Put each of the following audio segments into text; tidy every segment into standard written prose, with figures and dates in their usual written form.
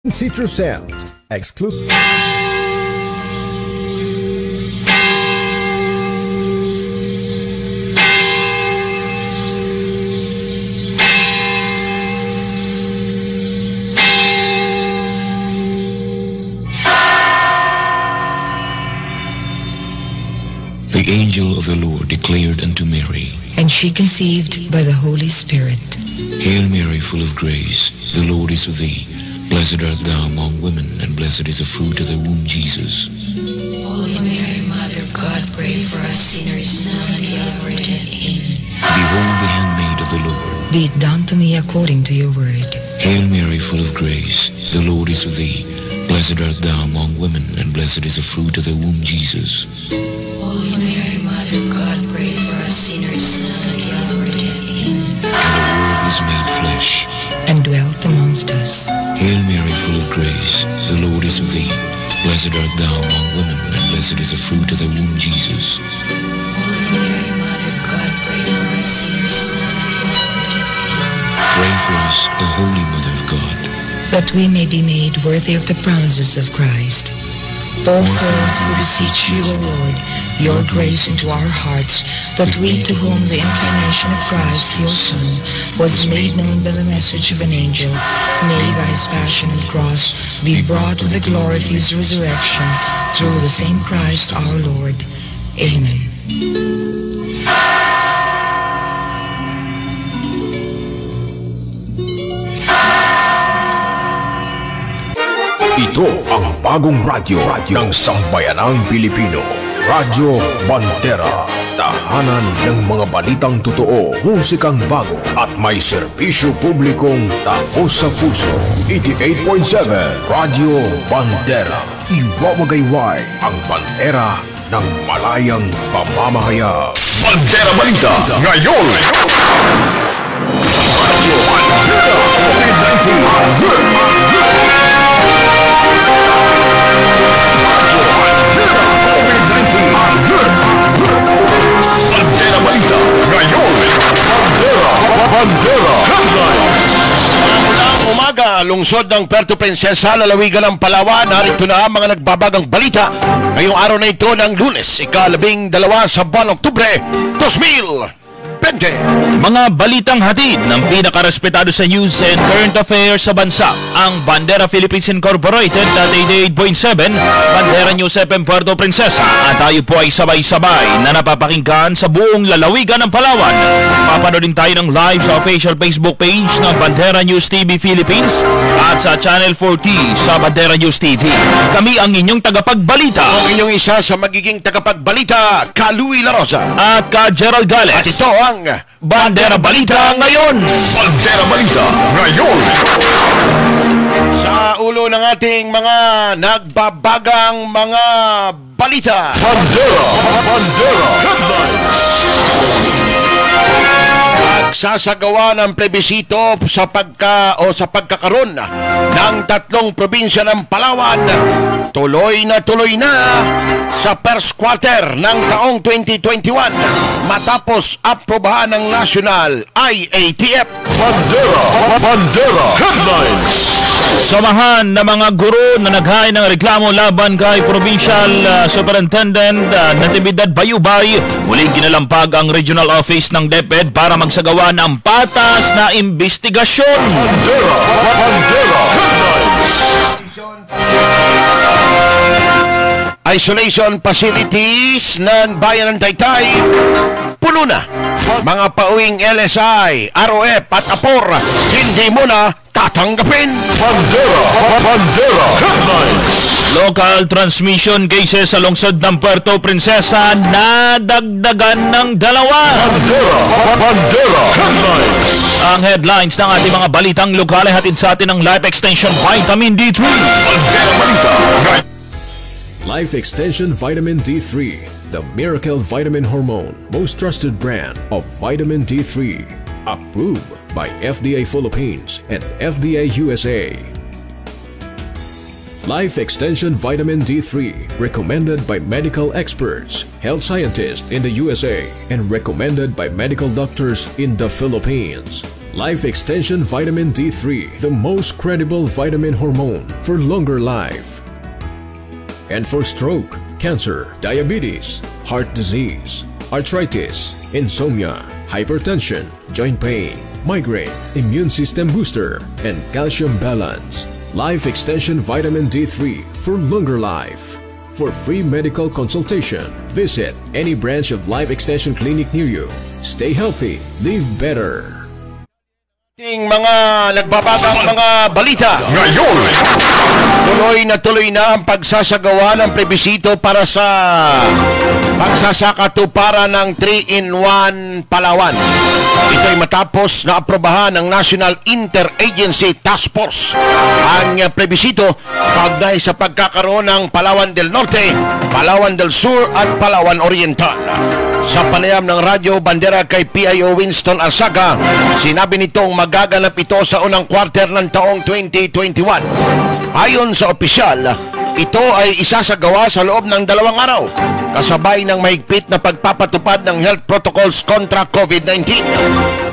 Citrusel, exclusive. The angel of the Lord declared unto Mary, and she conceived by the Holy Spirit. Hail Mary, full of grace, the Lord is with thee. Blessed art thou among women, and blessed is the fruit of thy womb, Jesus. Holy Mary, Mother of God, pray for us sinners now and at the hour of death. Amen. Behold the handmaid of the Lord. Be it done to me according to your word. Hail Mary, full of grace, the Lord is with thee. Blessed art thou among women, and blessed is the fruit of thy womb, Jesus. Holy Mary, Mother of God, pray for us sinners now and at the hour of death. Amen. And the Word was made flesh, and dwelt amongst us. Hail Mary, full of grace, the Lord is with thee. Blessed art thou among women, and blessed is the fruit of thy womb, Jesus. Holy Mary, Mother of God, pray for us sinners now and at the hour of death. Amen. Pray for us, O Holy Mother of God, that we may be made worthy of the promises of Christ. Pour forth, we beseech you, O Lord, your grace into our hearts, that we, to whom the incarnation of Christ, your Son, was made known by the message of an angel, may by his passion and cross be brought to the glory of his resurrection, through the same Christ our Lord. Amen. Ito ang bagong radyo ng Sambayanang Pilipino. Radyo Bandera. Tahanan ng mga balitang totoo, musikang bago, at may serbisyo publikong taos sa puso. 88.7 Radyo Bandera. Iwawagayway ang bandera ng malayang pamamahayag. Bandera Balita ngayon! Radyo Bandera COVID-19. Bandera Balita ngayon. Bandera Headlines. Magandang umaga, lungsod ng Puerto Princesa, lalawigan ng Palawan. Narito na ang mga nagbabagang balita ngayong araw na ito ng Lunes, ika-12 sa buwan Oktubre 2020. Mga balitang hatid ng pinakarespetado sa news and current affairs sa bansa, ang Bandera Philippines Incorporated at 88.7 Bandera News FM Puerto Princesa, at tayo po ay sabay-sabay na napapakinggan sa buong lalawigan ng Palawan. Papanoodin tayo ng live sa official Facebook page ng Bandera News TV Philippines at sa Channel 40 sa Bandera News TV. Kami ang inyong tagapagbalita. Ang inyong isa sa magiging tagapagbalita, Ka Louie La Rosa at Ka Gerald Gales. At ito ang Bandera Balita ngayon. Bandera Balita ngayon. Sa ulo ng ating mga nagbabagang mga balita, Bandera Headlines. Magsasagawa ng plebisito sa pagkakaroon ng tatlong probinsya ng Palawan. Tuloy na sa first quarter ng taong 2021 matapos aprobahan ng National IATF. Bandera Headlines. Samahan ng mga guro na naghain ng reklamo laban kay Provincial Superintendent Natividad Bayubay, muling ginalampag ang regional office ng DepEd para magsagawa ng patas na investigasyon. Bandera Headlines. Isolation facilities ng Bayan ng Taytay puno na. Mga pauwing LSI, ROF at APOR hindi mo na tatanggapin. Bandera Headlines. Local transmission cases sa lungsod ng Puerto Princesa nadagdagan ng 2. Bandera Headlines. Ang headlines ng ating mga balitang lokal ay hatid sa atin ng Life Extension Vitamin D3. Bandera Balita. Life Extension Vitamin D3, the miracle vitamin hormone, most trusted brand of vitamin D3, approved by FDA Philippines and FDA USA. Life Extension Vitamin D3, recommended by medical experts, health scientists in the USA, and recommended by medical doctors in the Philippines. Life Extension Vitamin D3, the most credible vitamin hormone for longer life. And for stroke, cancer, diabetes, heart disease, arthritis, insomnia, hypertension, joint pain, migraine, immune system booster, and calcium balance. Life Extension Vitamin D3 for longer life. For free medical consultation, visit any branch of Life Extension Clinic near you. Stay healthy, live better. Mga nagbabagang mga balita. Ngayon, tuloy na ang pagsasagawa ng plebisito para sa pagsasakatuparan ng 3-in-1 Palawan. Ito ay matapos na aprobahan ng National Interagency Task Force ang plebisito kaugnay sa pagkakaroon ng Palawan del Norte, Palawan del Sur at Palawan Oriental. Sa panayam ng Radyo Bandera kay PIO Winston Arsaga, sinabi nitong magaganap ito sa unang quarter ng taong 2021. Ayon sa opisyal, ito ay isasagawa sa loob ng 2 araw, kasabay ng mahigpit na pagpapatupad ng health protocols kontra COVID-19.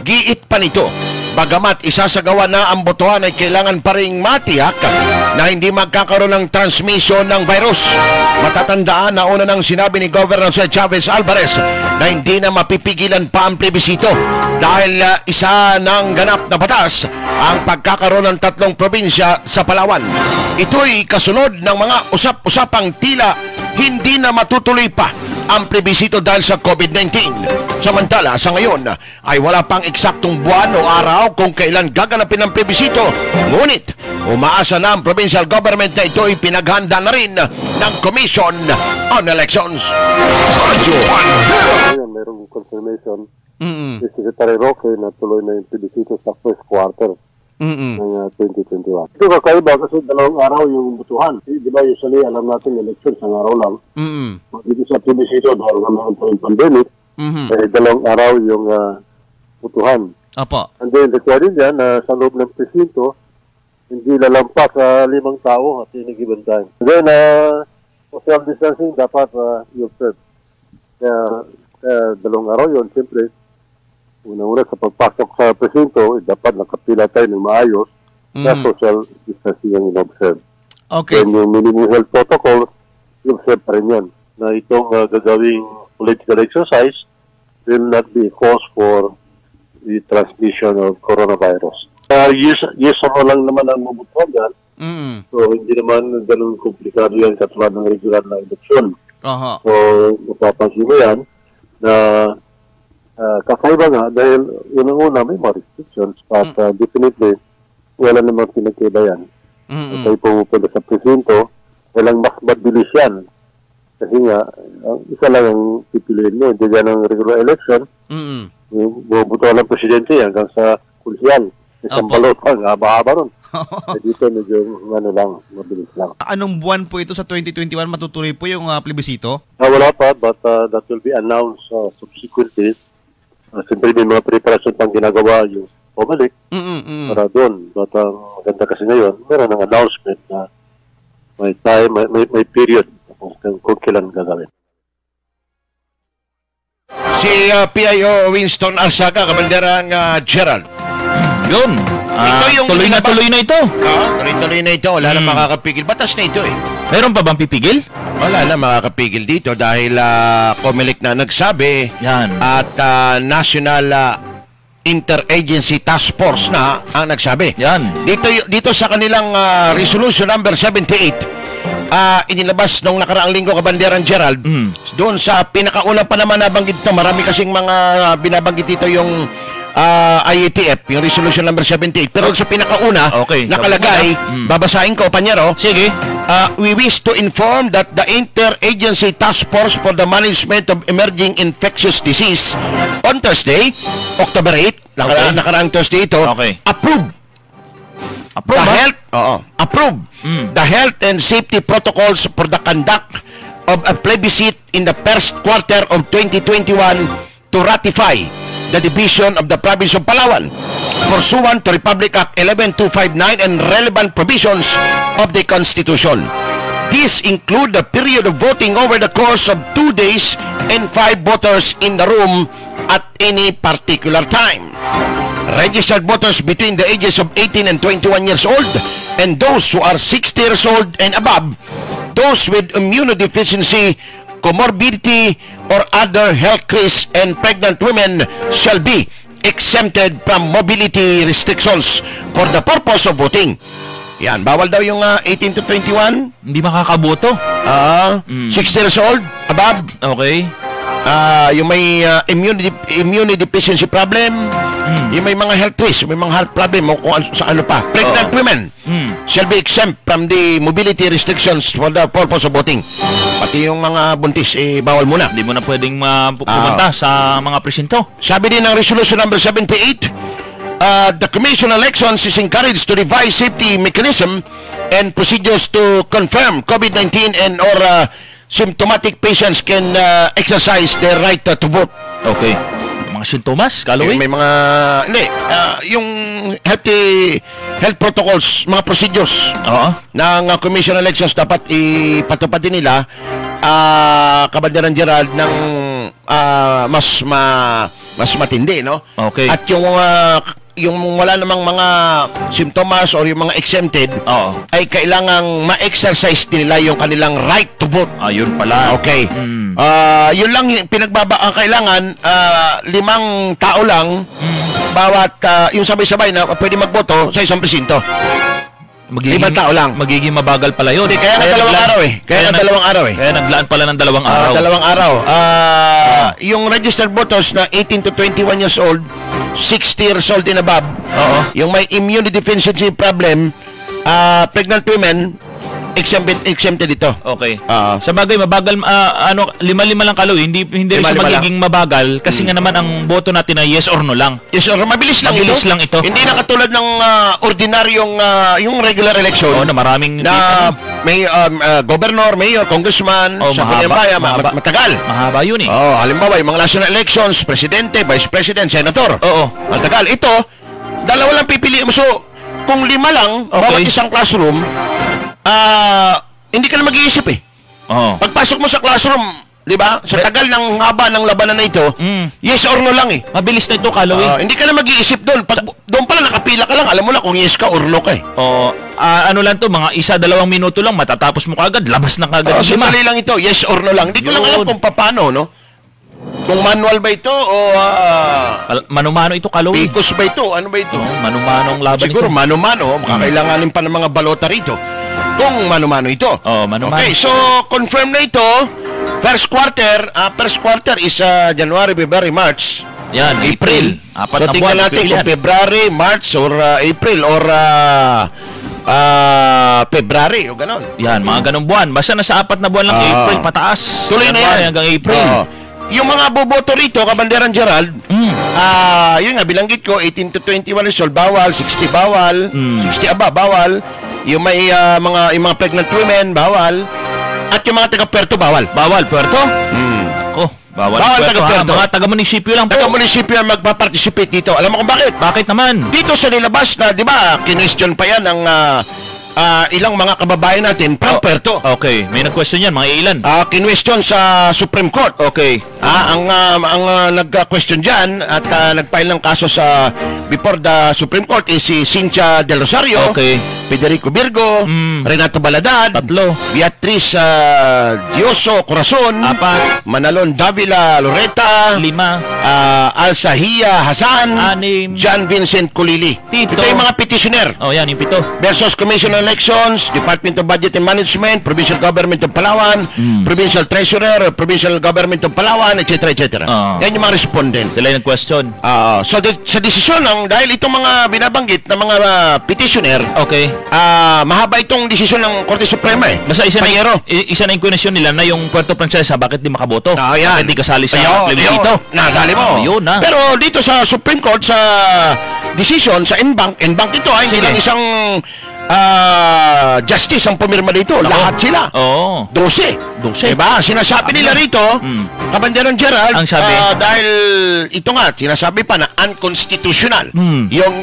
Giit pa nito, bagamat isasagawa na ang botohan ay kailangan pa ring matiyak na hindi magkakaroon ng transmission ng virus. Matatandaan na una nang sinabi ni Governor Jose Chavez Alvarez na hindi na mapipigilan pa ang plebisito dahil isa ng ganap na batas ang pagkakaroon ng 3 probinsya sa Palawan. Ito'y kasunod ng mga usap-usapang tila hindi na matutuloy pa ang plebisito dahil sa COVID-19. Samantala, sa ngayon ay wala pang eksaktong buwan o araw kung kailan gaganapin ang plebisito. Ngunit, umaasa na ang provincial government na ito ay pinaghanda na rin ng Commission on Elections. Mayroong confirmation si Secretary Roque na tuloy na yung plebisito sa first quarter ng 2021. Ito kakaiba kasi 2 araw yung butuhan. Di ba usually alam natin election sa araw lang. Dito sa plebisito dahil naman po yung pandemic, 2 araw yung butuhan. Apo. And then required yan na sa loob ng presinto, hindi lalampas sa 5 tao at any given time. And then social distancing dapat i-observe. Kaya 2 araw yun, siyempre, una-una sa pagpasok sa presinto, dapat nakapila tayo ng maayos na social distancing ang in-observe. Okay. And yung minimum health protocol, i-observe pa rin yan. Na itong gagawing political exercise will not be a cause for the transmission of coronavirus. Yes or no lang naman ang mabutuhan yan. So, hindi naman ganun komplikado yan katulad ng regular na eleksyon. So, mapapansin mo yan na kakaiba nga dahil unang-una may mga restrictions but definitely wala namang pinagkaiba yan. Tayo pumupunta sa presinto, walang mas mabilis yan. Kasi nga, isa lang ang pipiliin mo, hindi yan ang regular election. Bubuto ng presidente hanggang sa kulsiyal. Isang balot, haba-haba ron. Dito medyo lang, mabilis lang. Anong buwan po ito sa 2021 matutuloy po yung plebisito? Wala pa, but that will be announced subsequently. Siyempre may mga preparasyon pang ginagawa yung pumalik para doon. But maganda kasi ngayon, meron ng announcement na may time, may period kung kailan gagawin. Si PIO Winston Arsaga, Kabanderang Gerald. Yun. Tuloy na ito. Tuloy na ito. Wala na makakapigil. Batas na ito eh. Meron pa bang pipigil? Wala na makakapigil dito dahil COMELEC na nagsabi. Yan. At National Interagency Task Force na ang nagsabi. Yan. Dito sa kanilang resolution number 78, inilabas nung nakaraang linggo, Kabanderang Gerald, doon sa pinakauna pa naman nabanggit ito, marami kasing mga binabanggit dito yung IATF, yung resolution number 78. Pero sa pinakauna, nakalagay, babasahin ko, Panyero. Sige. We wish to inform that the Interagency Task Force for the Management of Emerging Infectious Disease on Thursday, October 8, nakaraang Thursday ito, approve the health and safety protocols for the conduct of a plebiscite in the first quarter of 2021 to ratify the division of the province of Palawan pursuant to Republic Act 11259 and relevant provisions of the Constitution. These include the period of voting over the course of 2 days and 5 voters in the room at any particular time. registered voters between the ages of 18 and 21 years old, and those who are 60 years old and above, those with immunodeficiency, comorbidity, or other health risks, and pregnant women shall be exempted from mobility restrictions for the purpose of voting. Yan, bawal daw yung 18 to 21. Hindi makakaboto. 60 years old, above. Okay. Yung may immunodeficiency problem, yung may mga health risks, may mga health problem, o kung sa ano pa. Pregnant women shall be exempt from the mobility restrictions for the purpose of voting. Pati yung mga buntis, bawal muna. Hindi mo na pwedeng pumunta sa mga presinto. Sabi din ng Resolution number 78, the Commission on Elections is encouraged to revise safety mechanism and procedures to confirm COVID-19 and or symptomatic patients can exercise their right to vote. Okay. Mga sintomas, Kaloy? May mga hindi, yung health protocols, mga procedures ng Commission on Elections dapat ipatupad din nila, Kabandaran Gerald, ng mas matindi, no? Okay. At yung wala namang mga simptomas or yung mga exempted, ay kailangang ma-exercise nila yung kanilang right to vote. Yun pala. Okay. Yun lang kailangan 5 tao lang bawat yung sabay-sabay na pwede magboto sa isang presinto. 5 tao lang. Magiging mabagal pala yun. Kaya dalawang araw eh. Kaya naglaan pala ng 2 araw. 2 araw. Yung registered voters na 18 to 21 years old, 60 years old and above, yung may immunodeficiency problem, pregnant women, exempted ito. Okay. Sa bagay, mabagal, 5 lang, Kaloy. Hindi rin siya magiging mabagal kasi nga naman ang boto natin ay yes or no lang. Yes or no, mabilis lang ito. Hindi na katulad ng ordinaryong yung regular election. Na maraming may governor, mayor, congressman, sa bayan, matagal. Mahaba yun eh. Halimbawa, yung mga national elections, presidente, vice president, senator. Matagal. Ito, 2 lang pipili mo. So, kung 5 lang, bawat isang classroom, hindi ka na mag-iisip eh. Pagpasok mo sa classroom, di ba? Sa tagal ng haba ng labanan na ito, yes or no lang eh. Mabilis na ito, Kaloy. Hindi ka na mag-iisip doon. Doon pala nakapila ka lang, alam mo na kung yes ka or no ka eh. Ano lang to, mga 1-2 minuto lang, matatapos mo kagad, labas na kagad. Sandali lang ito, yes or no lang. Hindi ko lang alam kung paano, no? Kung manual ba ito o mano-mano ito, Kaloy? Picos ba ito? Ano ba ito? Mano-mano ang laban siguro, ito. Siguro mano-mano, makakailanganin pa ng mga balota rito. Kung mano-mano ito. Mano-mano. Okay, so confirm na ito. First quarter is January, February, March. Yan, April. So tingnan natin kung February, March, or April, or February, o ganon. Yan, mga ganong buwan. Basta nasa 4 na buwan lang, April pataas. Tuloy na yan. Hanggang April. Yung mga boboto rito, Kabandaran Gerald, yun nga, bilanggit ko, 18 to 21 years old, bawal, 60 bawal, 60 above, bawal. Yung may yung mga pregnant women, bawal. At yung mga taga-Puerto, bawal. Bawal, Puerto? Bawal taga-Puerto. Mga taga-munisipyo lang po. Taga-munisipyo ang magpa-participate dito. Alam mo kung bakit? Bakit naman? Dito sa nilabas na, di ba, kinwestiyon pa yan ng ilang mga kababayan natin from Puerto. Okay, may nag-question yan, mga ilan? Kinwestiyon sa Supreme Court. Okay. Ang nag-question dyan at nag-file ng kaso sa before the Supreme Court is si Cynthia Del Rosario. Okay. Federico Virgo, Renato Baladad, 3, Beatriz Dioso Corazon, 4, Manalon Davila Loreta, 5, Alsahia Hasan, 6, John Vincent Colili. 7. Ito yung mga petitioner. Yan yung 7. Versus Commission on Elections, Department of Budget and Management, Provincial Government of Palawan, Provincial Treasurer, Provincial Government of Palawan, etc. etc. Yan yung mga respondent. Sila yung question. So sa desisyon dahil itong mga binabanggit na mga petitioner, mahaba itong desisyon ng Korte Suprema eh. Basta isa na yung question nila na yung Puerto Princesa, bakit di makaboto? Bakit di kasali sa plebiscito? Nadali mo. Pero dito sa Supreme Court, sa decision, sa en-bank ito ay hindi lang isang justice ang pumirma dito. Lahat sila. 12. Diba? Sinasabi nila rito, Kabandaran Gerald, ang sabi, dahil ito nga, sinasabi pa na unconstitutional yung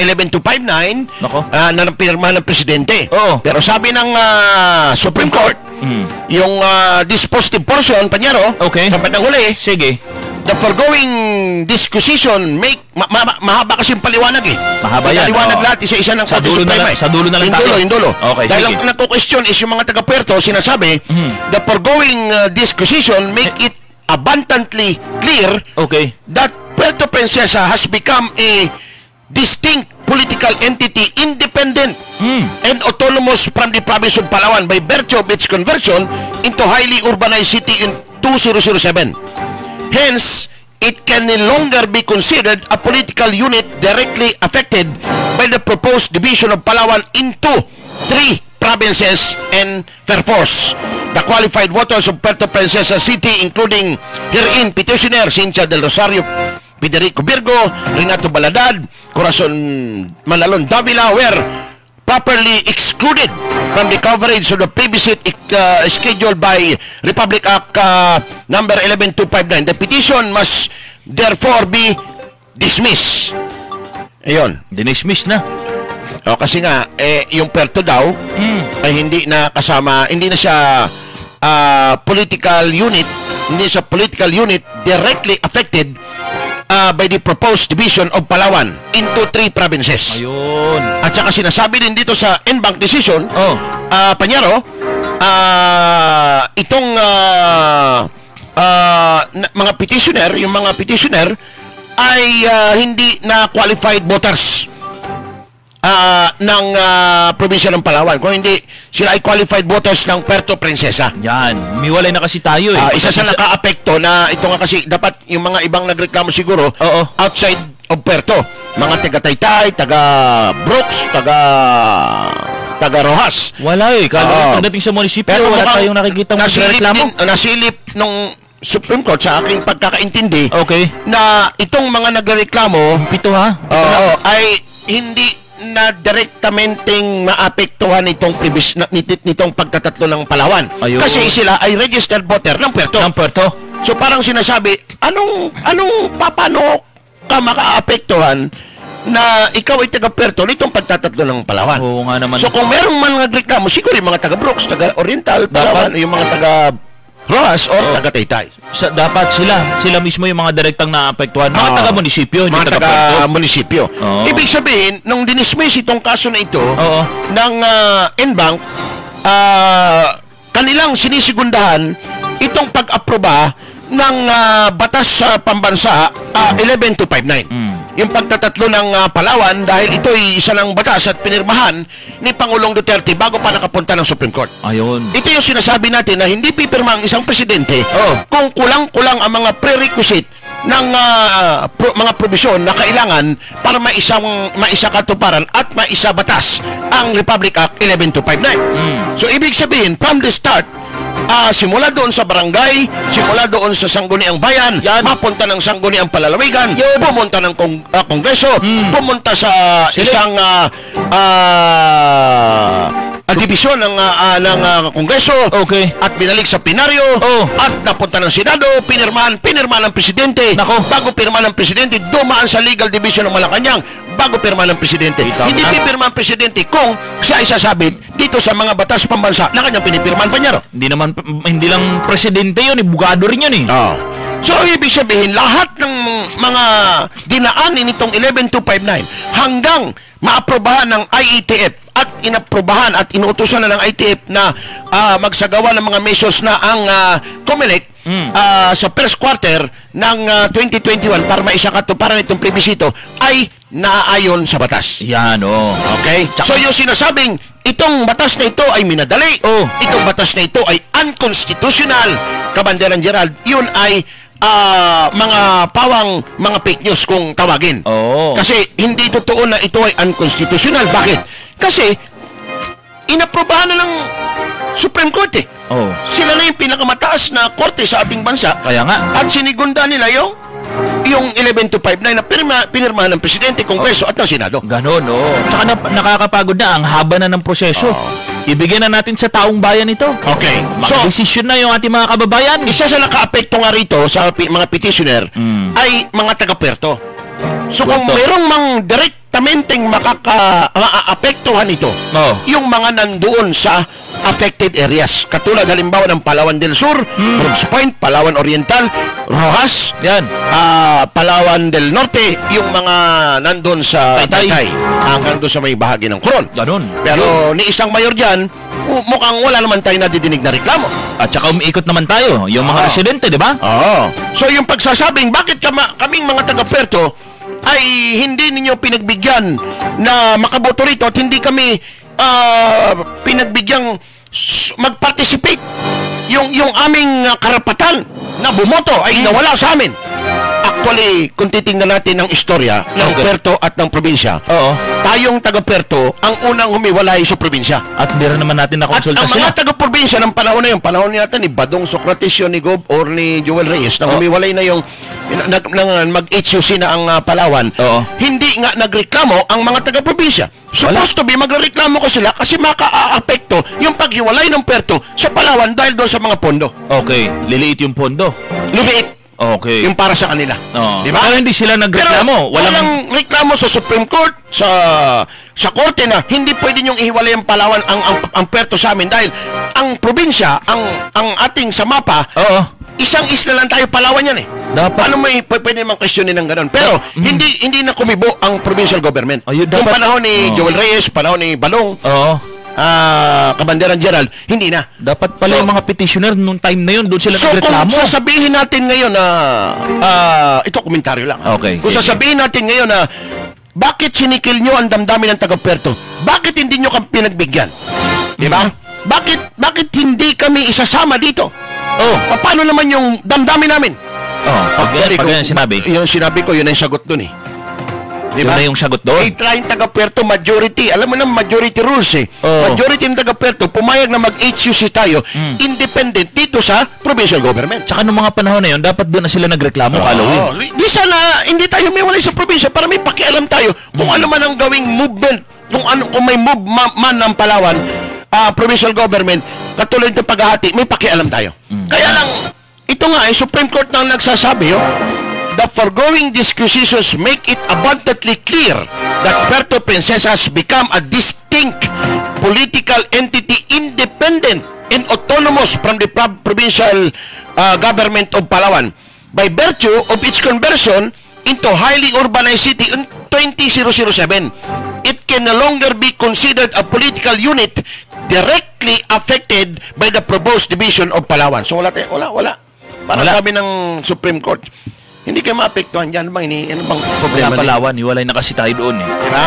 11259 na pinirma ng presidente. Pero sabi ng Supreme Court, yung dispositive portion, Panyero, sa bandang huli, the foregoing disquisition make mahaba kasi yung paliwanag eh. Mahaba yan. Paliwanag lahat isa-isa ng sa dulo na lang, sa dulo na lang tayo. Yung dulo. Okay, dahil sige. ang nagko-question is yung mga taga-Puerto, sinasabi, the foregoing disquisition make it abundantly clear that Puerto Princesa has become a distinct political entity independent and autonomous from the province of Palawan by virtue of its conversion into highly urbanized city in 2007. Hence, it can no longer be considered a political unit directly affected by the proposed division of Palawan into 3 provinces and perforce. The qualified voters of Puerto Princesa City, including herein petitioner Cynthia del Rosario, Federico Virgo, Renato Baladad, Corazon Manalon Davila, were properly excluded from the coverage of the plebiscite scheduled by Republic Act number 11259. The petition must therefore be dismissed. Ayun. Dinismiss na. O kasi nga yung Puerto daw ay hindi na kasama, hindi na siya political unit, hindi siya political unit directly affected by the proposed division of Palawan into 3 provinces. Ayun. At saka sinasabi din dito sa en banc decision, Panyaro, itong mga petitioner, yung mga petitioner ay hindi na qualified voters ng probinsya ng Palawan. Kung hindi, sila ay qualified voters ng Puerto Princesa. Yan. Miwalay na kasi tayo eh. Isa sa naka-apekto na ito nga kasi dapat yung mga ibang nagreklamo siguro outside of Puerto. Mga taga-Taytay, taga-Brooks, taga-Rojas. Wala eh. Pagdating sa munisipyo, wala tayong nakikita mo reklamo. Nasilip nung Supreme Court sa aking pagkakaintindi na itong mga nagreklamo ay hindi na direktamenteng maapektuhan nitong pagtatatlo ng Palawan. Ayun. Kasi sila ay registered voter ng Puerto. So parang sinasabi, paano ka makaapektuhan na ikaw ay taga-Puerto nitong pagtatatlo ng Palawan? Oo nga naman. So kung merong mga nagreklamo, siguro yung mga taga-Brooks, taga-Oriental, Palawan, yung mga taga-Rojas or taga-Taytay. Dapat sila mismo yung mga direktang naapektuhan. Mga taga-munisipyo, hindi mga taga-munisipyo. Ibig sabihin, nung dinismiss itong kaso na ito ng en banc, kanilang sinisigundahan itong pag-aproba ng batas sa pambansa 11259. Yung pagtatatlo ng Palawan dahil ito'y isa ng batas at pinirmahan ni Pangulong Duterte bago pa nakapunta ng Supreme Court. Ayun. Ito yung sinasabi natin na hindi pipirma ang isang presidente kung kulang-kulang ang mga prerequisite ng mga probisyon na kailangan para maisakatuparan at maisabatas ang Republic Act 11259. So ibig sabihin, from the start, simula doon sa barangay, simula doon sa Sangguniang Bayan, mapunta ng Sangguniang Palalawigan, pumunta ng Kongreso, pumunta sa isang divisyon ng Kongreso, at binalik sa plenaryo, at napunta ng Senado, pinirmahan ng Presidente. Bago pirma ng Presidente, dumaan sa legal division ng Malacanang bago pirma ng Presidente. Hindi pipirma ang Presidente kung siya ay sasabit dito sa mga batas pambansa na kanyang pinipirmahan pa niya. Hindi lang Presidente yun, bugado rin yun eh. So, ibig sabihin, lahat ng mga dinaanin nitong 11259 hanggang maaprobahan ng IETF at inaprobahan at inuutosan na ng IETF na magsagawa ng mga measures na ang COMELEC sa first quarter ng 2021 para maisakatuparan itong plebisito ay naayon sa batas. Yan, Okay? So, yung sinasabing itong batas na ito ay minadali, itong batas na ito ay unconstitutional, Kabanderan Gerald, yun ay mga mga fake news kung tawagin. Kasi hindi totoo na ito ay unconstitutional. Bakit? Kasi inaprobahan na ng Supreme Court eh. Sila na yung pinakamataas na korte sa ating bansa. Kaya nga. At sinigunda nila yung 11259 na pinirmahan ng Presidente, Kongreso at ng Senado. Ganon, Tsaka nakakapagod na. Ang haba na ng proseso. Ibigyan na natin sa taong bayan ito. Okay. Mag-desisyon na yung ating mga kababayan. Isa sa naka-apekto nga rito sa mga petitioner ay mga taga-Puerto. So kung Puerto. mayroong mang direktamenteng makaka-apektuhan ito, yung mga nandoon sa affected areas. Katulad halimbawa ng Palawan del Sur, Brooks Point, Palawan Oriental, Rojas, Yan. Palawan del Norte, yung mga nandoon sa Taytay, hanggang doon sa may bahagi ng Coron. Ganun. Pero ni isang mayor dyan, mukhang wala naman tayo nadidinig na reklamo. At saka umiikot naman tayo, yung mga residente, di ba? Oo. So yung pagsasabing, bakit kaming mga taga-Puerto ay hindi ninyo pinagbigyan na makaboto rito at hindi kami pinagbigyan mag-participate, yung aming karapatan na bumoto ay nawala sa amin. Actually, kung titingnan natin ang istorya ng Puerto at ng probinsya, tayong taga-Puerto ang unang humiwalay sa probinsya. At hindi rin naman natin nakonsulta At ang sila. mga taga-probinsya ng panahon na yun, panahon yata ni Badong Socrates yun, ni Gob, or ni Joel Reyes, nang humiwalay na yung mag-HUC na ang Palawan, hindi nga nagreklamo ang mga taga-probinsya. Supposed to be, magreklamo ko sila kasi maka-apekto yung paghiwalay ng Puerto sa Palawan dahil doon sa mga pondo. Okay, liliit yung pondo. Lumiit. Okay. Yung para sa kanila. Di Diba? Pero hindi sila nagreklamo. Pero walang reklamo sa Supreme Court, sa korte na hindi pwede niyong ihiwalay ang Palawan, ang Puerto sa amin dahil ang probinsya, ang ating sa mapa, isang isla lang tayo, Palawan yan eh. Dapat. Paano pwede naman questionin ng ganun? Pero hindi na kumibo ang provincial government. Yung panahon ni Joel Reyes, panahon ni Balong, Kabanderan Gerald, hindi na. Dapat pala yung mga petitioner nung time na yun, doon sila nagreklamo. Kung sasabihin natin ngayon na ito komentaryo lang. Okay. Kung sasabihin natin ngayon na bakit sinikil nyo ang damdamin ng taga-Puerto? Bakit hindi nyo kami pinagbigyan? Diba? Bakit hindi kami isasama dito? Paano naman yung damdamin namin? Pag yan sinabi. Yung sinabi ko, yun ang sagot dun eh. Diba? Yun na yung sagot doon. Tayong taga-Puerto, majority. Alam mo na, majority rules eh. Majority ng taga-Puerto, pumayag na mag-HUC tayo, independent dito sa provincial government. Tsaka nung mga panahon na yun, dapat doon na sila nagreklamo, Halloween. Di sana, hindi tayo humiwalay sa probinsya para may pakialam tayo kung ano man ang gawing movement, kung may move man ng Palawan, provincial government, katulad ng paghahati, may pakialam tayo. Kaya lang, ito nga, Supreme Court nang nagsasabi, the foregoing disquisitions make it abundantly clear that Puerto Princesa has become a distinct political entity independent and autonomous from the provincial government of Palawan by virtue of its conversion into highly urbanized city in 2007. It can no longer be considered a political unit directly affected by the proposed division of Palawan. So wala. Para sabi ng Supreme Court, hindi kayo maapektuhan dyan. Ano bang problema? Palawan, iwalay na kasi tayo doon eh. Diba?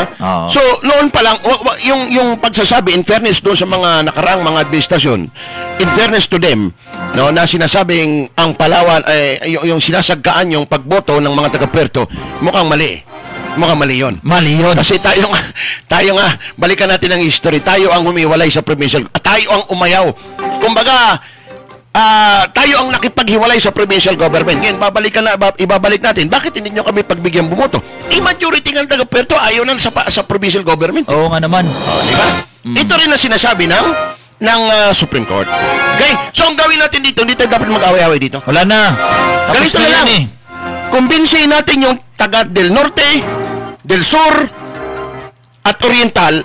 So, noon pa lang, yung pagsasabi, in fairness doon sa mga nakaraang mga administrasyon, in fairness to them, na sinasabing ang Palawan, yung sinasagkaan yung pagboto ng mga taga-Puerto, mukhang mali eh. Mukhang mali yun. Mali yun. Kasi tayo nga, balikan natin ang history, tayo ang humiwalay sa provincial, tayo ang umayaw. Kumbaga, tayo ang nakipaghiwalay sa provincial government. Ngayon, ibabalik natin. Bakit hindi nyo kami pagbigyan bumoto? Majority ng taga-Puerto ayaw na sa provincial government. Oo nga naman. Diba? Ito rin ang sinasabi ng Supreme Court. Okay? So, ang gawin natin dito, hindi tayo dapat mag-away-away dito. Wala na. Tapos Ganito na yan eh. Kumbinsihin natin yung taga del Norte, del Sur, at Oriental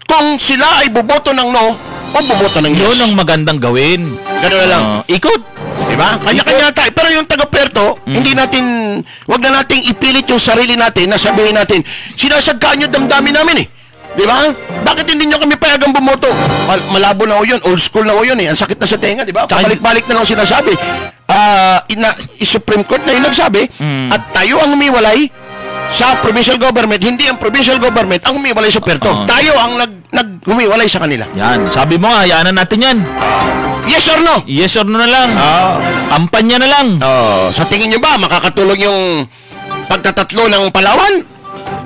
kung sila ay boboto ng no o boboto ng yes. Yun ang magandang gawin. Ganun na lang. Ikot. Diba? Kanya-kanya tayo. Pero yung taga-Puerto, wag na nating ipilit yung sarili natin na sabihin natin, sinasagkaan nyo damdamin namin eh. Diba? Bakit hindi nyo kami payagang bumoto? Malabo na o yun. Old school na o yun eh. Ang sakit na sa tenga, diba? Pabalik-balik na lang sinasabi. Supreme Court na yung nagsabi, at tayo ang humiwalay sa provincial government, hindi ang provincial government ang humiwalay sa Puerto. Tayo ang nag-humiwalay sa kanila. Yan. Sabi mo nga, hayaan na natin yan. Yes or no? Yes or no na lang. Kampanya na lang. Sa tingin nyo ba, makakatulong yung pagtatatlo ng Palawan?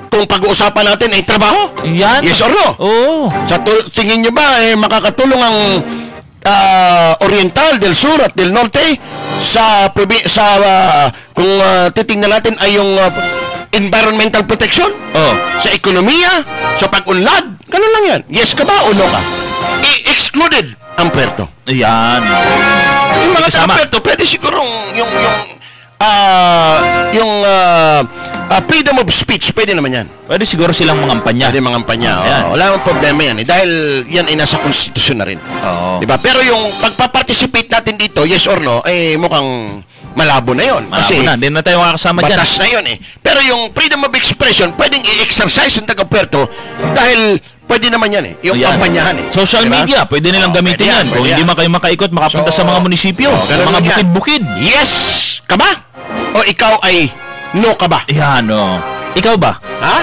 Kung pag-uusapan natin ay trabaho? Yan. Yes or no? Oo. Sa tingin nyo ba, makakatulong ang Oriental, del Sur at del Norte kung titingnan natin ay yung environmental protection, sa ekonomiya, sa pag-unlad, ganun lang yan. Yes ka ba o no ka? Excluded ang Puerto. Yan. Yung mga taga-Puerto, pwede sigurong yung freedom of speech, pwede naman yan. Pwede siguro silang mangampanya. Pwede mangampanya. Wala namang problema yan. Dahil yan ay nasa konstitusyon na rin. Diba? Pero yung pagpa-participate natin dito, yes or no, mukhang malabo na yun. Kasi hindi na tayo makakasama dyan. Batas na yun Pero yung freedom of expression, pwedeng i-exercise ng taga-Puerto dahil pwede naman yan yung kampanyahan Social media, pwede nilang gamitin yan. Kung hindi man kayo makaikot, makapunta sa mga munisipyo, mga bukid-bukid. Yes ka ba? O ikaw ay no ka ba? Yan, no. Ikaw ba? Ha?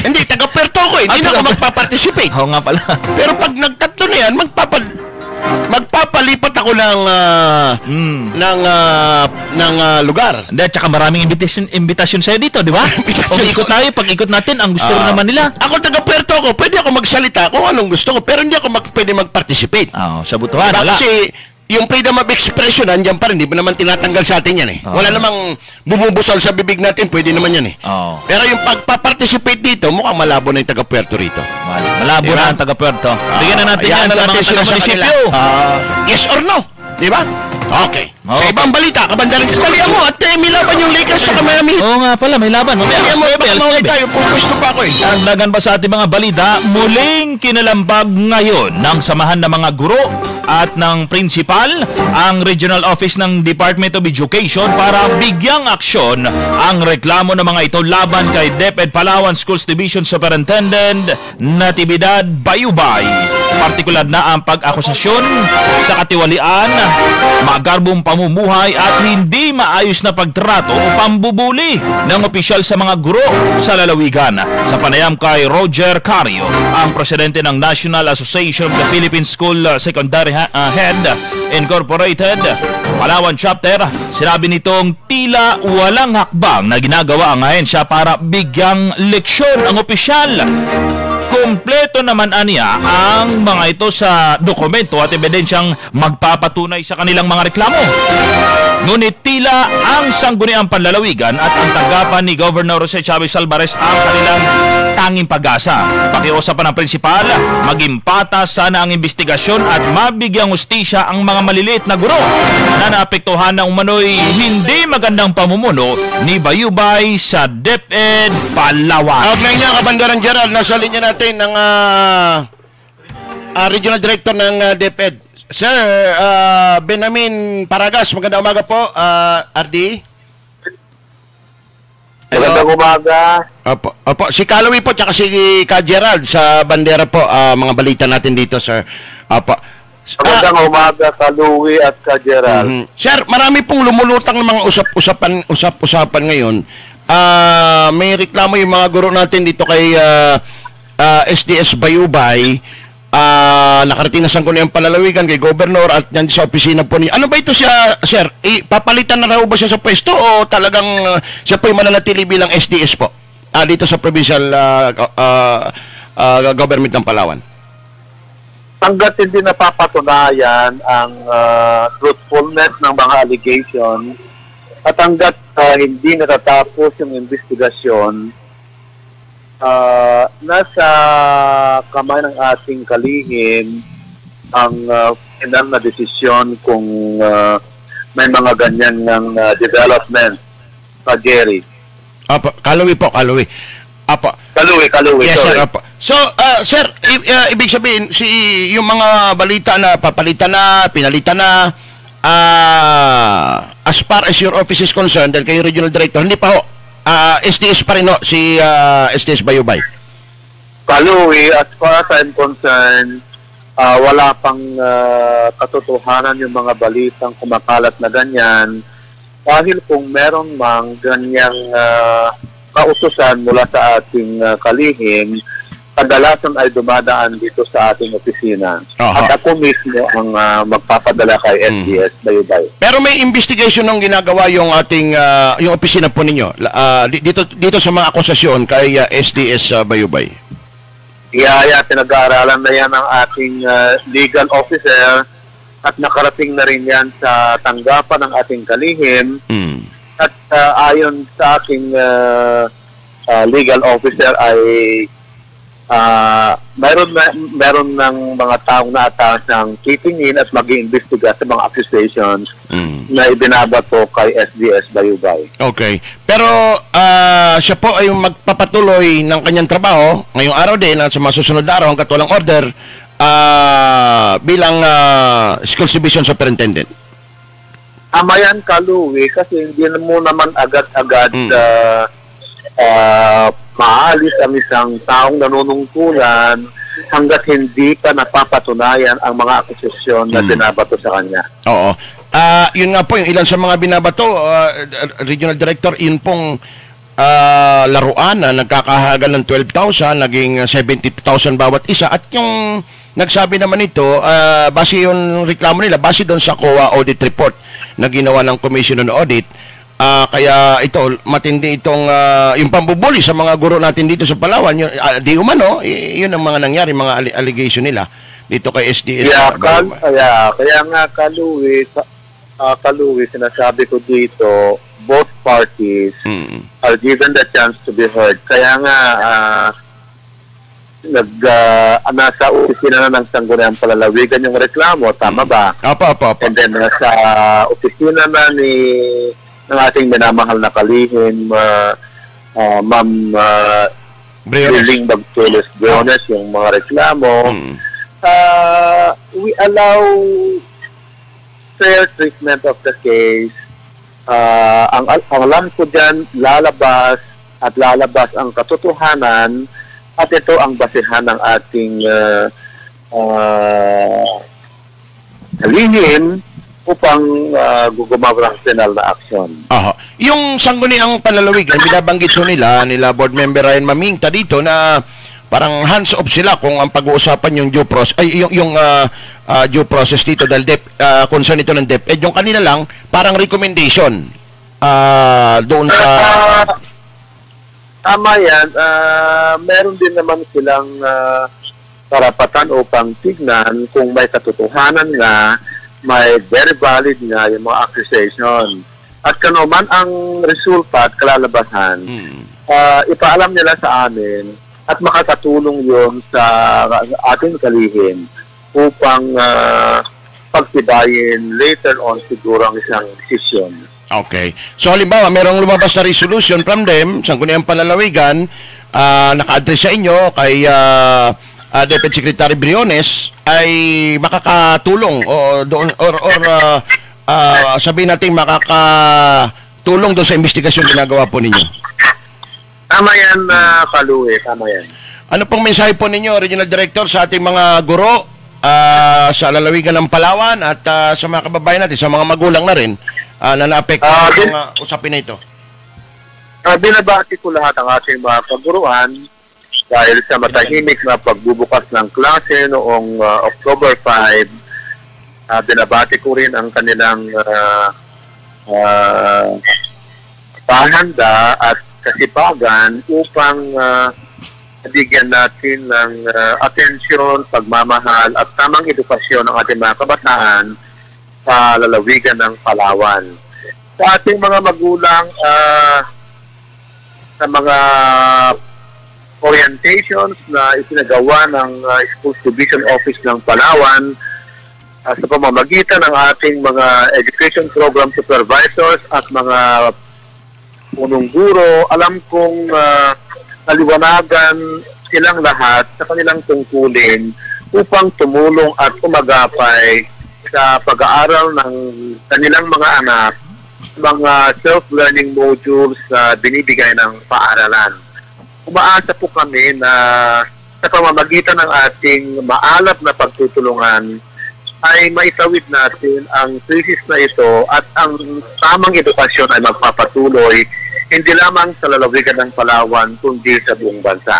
Hindi, taga-Puerto ko hindi na ako magpa-participate. Oo nga pala. Pero pag nagtatlo na yan, magpapalipat ako ng lugar. Hindi, tsaka maraming invitation sa'yo dito, di ba? Pag-ikot tayo, pag-ikot natin, ang gusto rin naman nila. Ako taga-Puerto ko, pwede ako magsalita kung anong gusto ko, pero hindi ako pwede mag-participate. Sa butuhan, diba? wala. Kasi yung freedom of expression, nandiyan pa rin. Di ba naman tinatanggal sa atin yan Wala namang bumubusal sa bibig natin, pwede naman yan Pero yung pagpa-participate dito, mukhang malabo na yung taga-Puerto rito. Malabo na ang taga-Puerto. Bigyan na natin yan sa mga taga-munisipyo. Yes or no? Di ba? Okay. Sa ibang balita, kabandaran dalihan mo at may laban yung Lakers sa Miami. Oo nga pala, may laban. Mamaya mo, maulit tayo. Pupusto pa ako Dagdagan pa sa ating mga balita, muling kinalambag ngayon ng samahan ng mga guro at ng principal ang Regional Office ng Department of Education para bigyang aksyon ang reklamo ng mga ito laban kay DepEd Palawan Schools Division Superintendent Natividad Bayubay. Partikular na ang pag-akusasyon sa katiwalian, magarbong pamumuhay at hindi maayos na pagtrato o pambubuli ng opisyal sa mga guro sa lalawigan. Sa panayam kay Roger Cario, ang presidente ng National Association of the Philippine School Secondary Head Incorporated, Palawan Chapter, sinabi nitong tila walang hakbang na ginagawa ang ahensya para bigyang leksyon ang opisyal. Kompleto naman aniya ang mga ito sa dokumento at ebidensyang magpapatunay sa kanilang mga reklamo. Ngunit tila ang sangguniang panlalawigan at ang tanggapan ni Governor Jose Chavez Alvarez ang kanilang tanging pag-asa. Pakiusapan ng prinsipal, maging patas sana ang investigasyon at mabigyang hustisya ang mga maliliit na guro na naapektuhan ng umano'y hindi magandang pamumuno ni Bayubay sa DepEd Palawan. Ngayon Kabandaran Gerald, nasa linya natin ng Regional Director ng DepEd. Sir, Benamin Paragas, magandang umaga po, RD. Magandang umaga. Opo, si Calloway po, tsaka si Ka Gerald sa bandera po, mga balita natin dito, sir. Opo. Magandang umaga, Calloway at Ka Gerald. Sir, marami pong lumulutang ng mga usap-usapan ngayon. May reklamo yung mga guro natin dito kay SDS Bayubay. Nakarating na sangkuniang palalawigan kay Governor at yan sa opisina po niya. Ano ba ito siya, sir? Papalitan na raw ba siya sa pwesto o talagang siya po yung mananatili bilang SDS po dito sa provincial government ng Palawan? Hanggat hindi napapatunayan ang truthfulness ng mga allegation at hanggat hindi natatapos yung investigasyon, nasa kamay ng ating kalihim ang final na desisyon kung may mga ganyan ng development pa Jerry. Calloway po, Calloway. Calloway, yes, sorry. sir. So, sir, ibig sabihin, yung mga balita na papalitan na, pinalitan na, as far as your office is concerned, dahil kayo regional director, hindi pa ho, SDS pa rin ho, si SDS Bayubay. Calloway, as far as I'm concerned, wala pang katotohanan yung mga balitang kumakalat na ganyan. Dahil kung meron mang ganyang kautusan mula sa ating kalihim, kadalasan ay dumadaan dito sa ating opisina. At ako mismo ang magpapadala kay SDS Bayubay. Pero may investigation ng ginagawa yung ating yung opisina po ninyo dito sa mga akusasyon kay SDS Bayubay. Pinag-aaralan na yan ng ating legal officer at nakarating na rin yan sa tanggapan ng ating kalihim. At ayon sa aking legal officer ay meron ng mga taong naataas ng titingin at mag-iimbestiga sa mga accusations na ibinabato kay SDS Bayubay. Okay. Pero siya po ay magpapatuloy ng kanyang trabaho ngayong araw din at sa mga susunod na araw hanggat walang order bilang Schools Division Superintendent. Amayan Kaluwi, kasi hindi mo naman agad-agad maalis ang isang taong nanunungkulan hanggat hindi pa napapatunayan ang mga akusasyon na binabato sa kanya. Oo. Yun nga po, yung ilan sa mga binabato, Regional Director, yun pong laruan na nagkakahagal ng 12,000, naging 70,000 bawat isa. At yung nagsabi naman ito, base yung reklamo nila, base doon sa COA audit report na ginawa ng Commission on Audit. Kaya ito, matindi itong yung pambubuli sa mga guro natin dito sa Palawan. Di umano, yun ang mga nangyari, mga allegation nila dito kay SDS. Kaya nga, Kaluwi, sinasabi ko dito, both parties are given the chance to be heard. Kaya nga, nasa opisina na ng Sangguniang Palalawigan yung reklamo, tama ba? Apa. And then nasa opisina na ng ating minamahal na kalihim, Ma'am Briling Bagtulis Briones, yung mga reklamo. We allow fair treatment of the case. Ang alam ko dyan, lalabas ang katotohanan at ito ang basehan ng ating kalihim upang gumawa ng penal na aksyon. Yung Sangguniang Palalawigan, binabanggit nila Board Member Ryan Maminta dito na parang hands-off sila kung ang pag-uusapan yung due process, yung due process dito dahil concern ito ng DepEd. Yung kanila lang, parang recommendation doon sa... Tama yan. Meron din naman silang karapatan upang tignan kung may katotohanan nga, may very valid nga yung mga accusation. At kanuman ang resulta at kalalabasan, ipaalam nila sa amin at makakatulong yon sa ating kalihim upang pagtibayin later on siguro ang isang desisyon. Okay. So halimbawa, merong lumabas na resolution from them, Sangguniang Palalawigan, naka-address sa inyo kay Deputy Secretary Briones, ay makakatulong sabihin natin makakatulong doon sa investigasyon ginagawa po ninyo. Tama yan, Kaluwi. Tama yan. Ano pong mensahe po ninyo, Regional Director, sa ating mga guro sa lalawigan ng Palawan at sa mga kababayan natin, sa mga magulang na rin na naapektuhan ng mga usapin na ito? Binabati ko lahat ang ating mga kaguruan dahil sa matahimik na pagbubukas ng klase noong October 5. Binabati ko rin ang kanilang pahanda at kasipagan upang bigyan natin ng atensyon, pagmamahal at tamang edukasyon ng ating mga kabataan sa lalawigan ng Palawan. Sa ating mga magulang, sa mga orientations na isinagawa ng Schools Division Office ng Palawan sa pamamagitan ng ating mga education program supervisors at mga punong guro, alam kong naliwanagan silang lahat sa kanilang tungkulin upang tumulong at umagapay sa pag-aaral ng kanilang mga anak, mga self-learning modules na binibigay ng paaralan. Umaasa po kami na sa pamamagitan ng ating maalab na pagtutulungan ay maitawid natin ang krisis na ito at ang tamang edukasyon ay magpapatuloy hindi lamang sa lalawigan ng Palawan kundi sa buong bansa.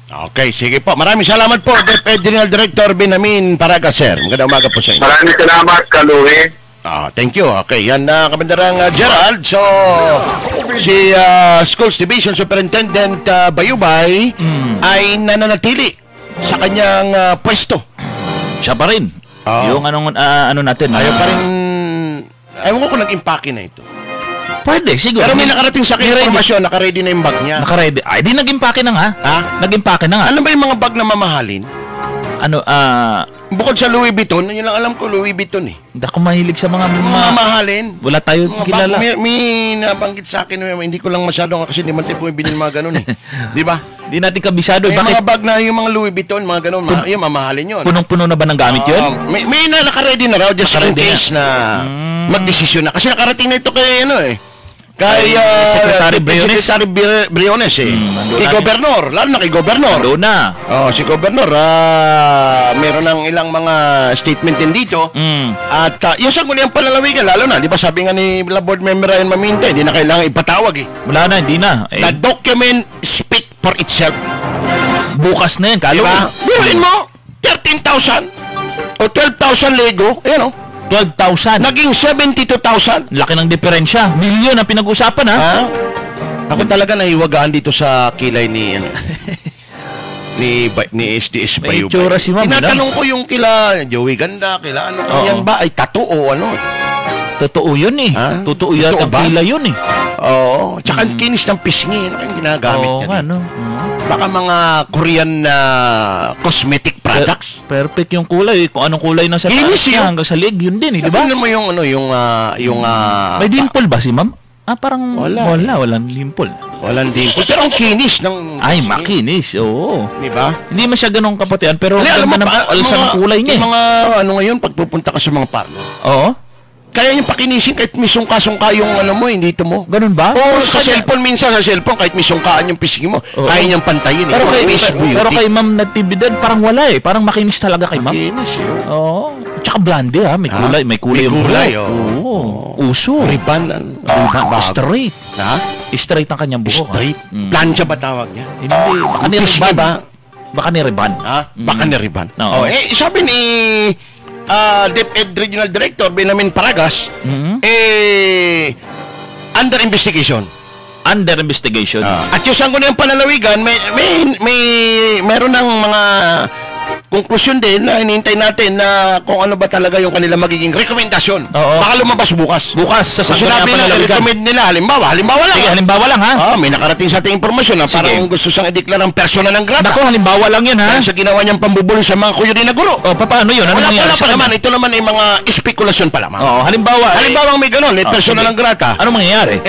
Okay, sige po. Maraming salamat po, DepEd General Director Benjamin Paraga, sir. Magandang umaga po sa inyo. Maraming salamat, Kaluwi. Thank you. Okay, yan na Kamandarang Gerald. So, si Schools Division Superintendent Bayubay ay nananatili sa kanyang pwesto. Siya pa rin. Yung ano natin. Ayaw pa rin, ayaw ko kung nag-impake na ito. Pwede, siguro. Pero may nakarating sa akin informasyon, naka-ready na yung bag niya. Naka-ready. Ay, di nag-impake na nga. Ha? Nag-impake na nga. Ano ba yung mga bag na mamahalin? Ano, Bukod sa Louis Vuitton, yun lang alam ko, Louis Vuitton eh. hindi ako mahilig sa mga Mamahalin. wala tayo Mga kilala. may nabanggit sa akin, hindi ko lang masyado kasi hindi man tipo yung binili mga ganun eh. Di ba? Di natin kabisado. May Bakit? mga bag na yung mga Louis Vuitton, mga ganun, yung mamahalin yun. Punong-puno na ba ng gamit yun? May naka-ready na raw just in case na magdesisyon na. Kasi nakarating na ito kay kay Secretary Briones. Secretary Briones eh. Kay Gobernador, lalo na kay Gobernador. Doon na. Si Gobernador, meron ng ilang mga statement din dito. At yung sangguniang palalawigan, lalo na, di ba sabi nga ni board member Ryan Maminte, hindi na kailangan ipatawag eh. Wala na, hindi na. The document speak for itself. Bukas na yan, kalo. Diba? Biruin mo, 13,000 o 12,000 Lego, ayan o. 12,000. Naging 72,000. Laki ng diferensya. Milyon ang pinag-usapan, ha? Ako talaga nahiwagaan dito sa kilay ni ni SDS May Bayubay. itsura si ma'am, Tinatanong ko yung kila Joey Ganda, kila yan ba ay tattoo o ano? Totoo yun eh. Ha? Totoo yan Totoo ang ba? pila yun eh. Oo. Tsaka kinis ng pisngi. Ano yung ginagamit Oo niya? nga, dito? no? Baka mga Korean cosmetic products. Perfect yung kulay. Kung anong kulay na sa Kinis taas yun. hanggang sa leg, yun din eh, di ba? Tingnan mo yung May dimple ba si ma'am? Parang Wala. walang dimple. walang dimple. Pero ang kinis ng Ay, pisngi. makinis. Oo. Di ba? Hindi man siya ganong kapatian, pero Alam mo ganda ng pa, alsa ng kulay niya. Yung mga ngayon, pagpupunta ka sa mga parlor. Oo. Kaya yung pakinisin kahit may sungka-sungka yung hindi mo. Ganun ba? O Pero sa kanya- cellphone, minsan sa cellphone, kahit may sungkaan yung pisngi mo, Oo. kaya niyang pantayin. Pero kay, Facebook pero beauty. kay Ma'am Natividad, parang wala eh. Parang makinis talaga kay Ma'am. Kinis yun. Oo. Tsaka blonde May kulay. May kulay May yung kulay, buhok. oo. Oo. Uso. Riban. Straight. Ha? Straight ang kanyang buhok. Straight. Plancha ba tawag niya? Hindi. Baka ni Pisngi Riban. ba? Baka ni Riban. Ha? Baka ni Riban. Oo. Sabi ni DepEd Regional Director Benjamin Paragas, under investigation. Under investigation. At yung sangguniang panlalawigan, meron ng mga konklusyon din na hinihintay natin na kung ano ba talaga yung kanila magiging rekomendasyon. Oo. Baka lumabas bukas. Bukas sa Kung sangguniang sinabi na panlalawigan. recommend nila, halimbawa lang. Sige, halimbawa lang ha. May nakarating sa ating impormasyon na Sige. parang gusto siyang ideklarang persona ng grata. Nako, halimbawa lang yan ha. Dahil sa ginawa niyang pambubulong sa mga kuyo din na guro. Paano yun? Ano Wala nangyari pa sa naman. kanya? Ito naman ay mga espekulasyon pa lamang. Oo, halimbawa. Halimbawa may ganun, persona sige. ng grata. Ano mangyayari?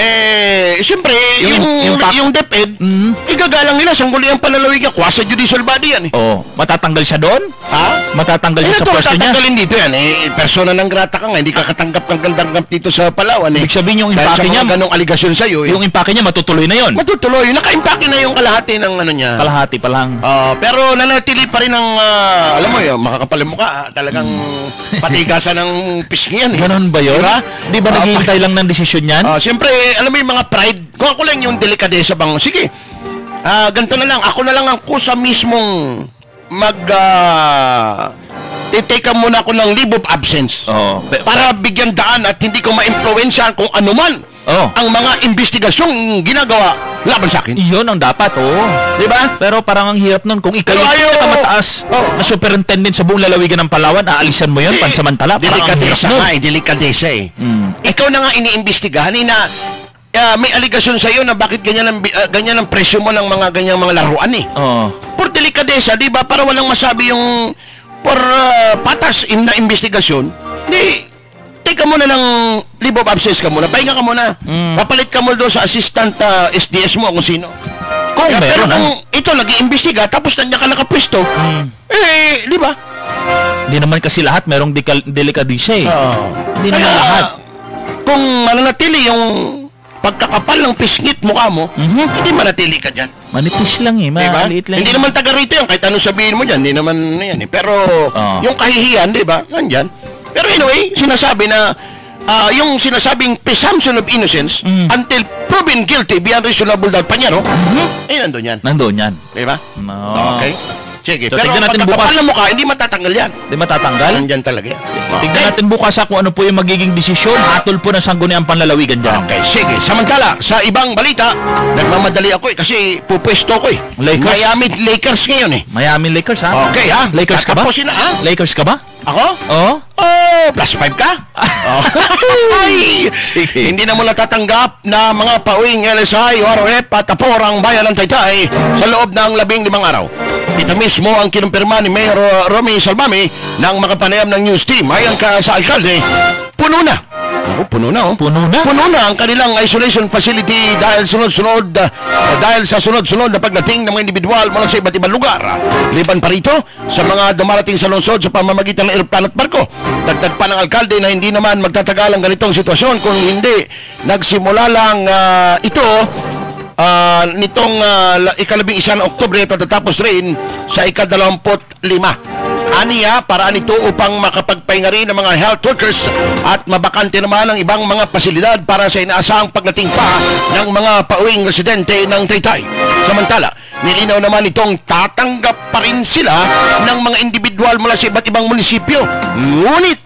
Siyempre, Yung yung DepEd, igagalang nila sa sangguniang panlalawigan, quasi judicial body yan eh. Oo. Matatanggal siya doon? Ha? Matatanggal siya sa pwesto niya? Tatanggalin dito yan persona ng grata ka nga, hindi ka katanggap kang gandanggap dito sa Palawan Ibig sabihin yung Dahil impake sa niya, mga ganong aligasyon sa'yo yung impake niya matutuloy na yon. matutuloy, naka-impake na yung kalahati ng niya. Kalahati pa lang. Pero nanatili pa rin ang, alam mo yun, makakapal yung mukha, talagang patigasan ng pisngi yan eh. Ganon ba yun? Diba? Di ba naghihintay lang ng desisyon yan? Siyempre, alam mo yung mga pride, kung ako lang yung delikadesa bang, sige, ganito na lang, ako na lang ang kusa mismong titake muna ako ng leave of absence para bigyan daan at hindi ko ma-influensyahan kung ano man ang mga investigasyong ginagawa laban sa akin. Iyon ang dapat, Di ba? Pero parang ang hirap nun, kung ikaw Pero yung ayaw- pinakamataas na superintendent sa buong lalawigan ng Palawan, aalisan mo yun, pansamantala. Parang ang hirap Delikadesa nun. nga delikadesa eh. Ikaw na nga iniimbestigahan may aligasyon sa iyo na bakit ganyan ang presyo mo ng mga ganyang mga laruan eh. Por delikadesa, di ba? Para walang masabi yung patas na investigasyon, di take ka muna ng leave of absence ka muna, pahinga ka muna. Papalit ka muna doon sa assistant SDS mo kung sino. Kung Pero meron, kung ito nag-iimbestiga tapos nandiyan ka nakapwesto, di ba? Hindi naman kasi lahat merong delikadesa eh. Hindi naman Kaya, lahat. Kung mananatili yung pagkakapal ng pisngit mukha mo, hindi manatili ka dyan. Manipis lang eh, Diba? maliit lang. Hindi naman taga rito yan, kahit anong sabihin mo dyan, hindi naman yan eh. Pero yung kahihiyan, di ba, nandyan. Pero anyway, sinasabi na yung sinasabing presumption of innocence until proven guilty beyond reasonable doubt pa niya, no? Nandun yan. Nandun yan. Di ba? No. Okay. Sige. So, pero tignan natin pagkakapal bukas. ng mukha, hindi matatanggal yan. Di matatanggal? Nandyan talaga yan. Tignan natin bukas kung ano po yung magiging desisyon hatol po ng sangguniang panlalawigan dyan. Okay, sige. Samantala, sa ibang balita, nagmamadali ako kasi pupwesto ko Lakers? Miami Lakers ngayon Miami Lakers ha? Okay ha? Lakers ka ba? Tatapusin na ha? Lakers ka ba? Ako? Oo. +5 ka? Ay! Hindi na mo natatanggap na mga pauwing LSI, ROF at Apor ang bayan ng Taytay sa loob ng 15 araw. Ito mismo ang kinumpirma ni Mayor Romy Salbami ng makapanayam ng news team. Ayon ka sa alkalde, puno na. Puno na. Puno na ang kanilang isolation facility dahil sa sunod-sunod na pagdating ng mga individual mula sa iba't ibang lugar. Liban pa rito sa mga dumarating sa lungsod sa pamamagitan ng eroplano at barko. Dagdag pa ng alkalde na hindi naman magtatagal ang ganitong sitwasyon kung hindi nagsimula lang ito nitong ika-11 Oktubre patatapos rin sa ika-25. Aniya, paraan ito upang makapagpahinga rin ng mga health workers at mabakante naman ang ibang mga pasilidad para sa inaasahang pagdating pa ng mga pauwing residente ng Taytay. Samantala, nilinaw naman itong tatanggap pa rin sila ng mga individual mula sa iba't ibang munisipyo. Ngunit,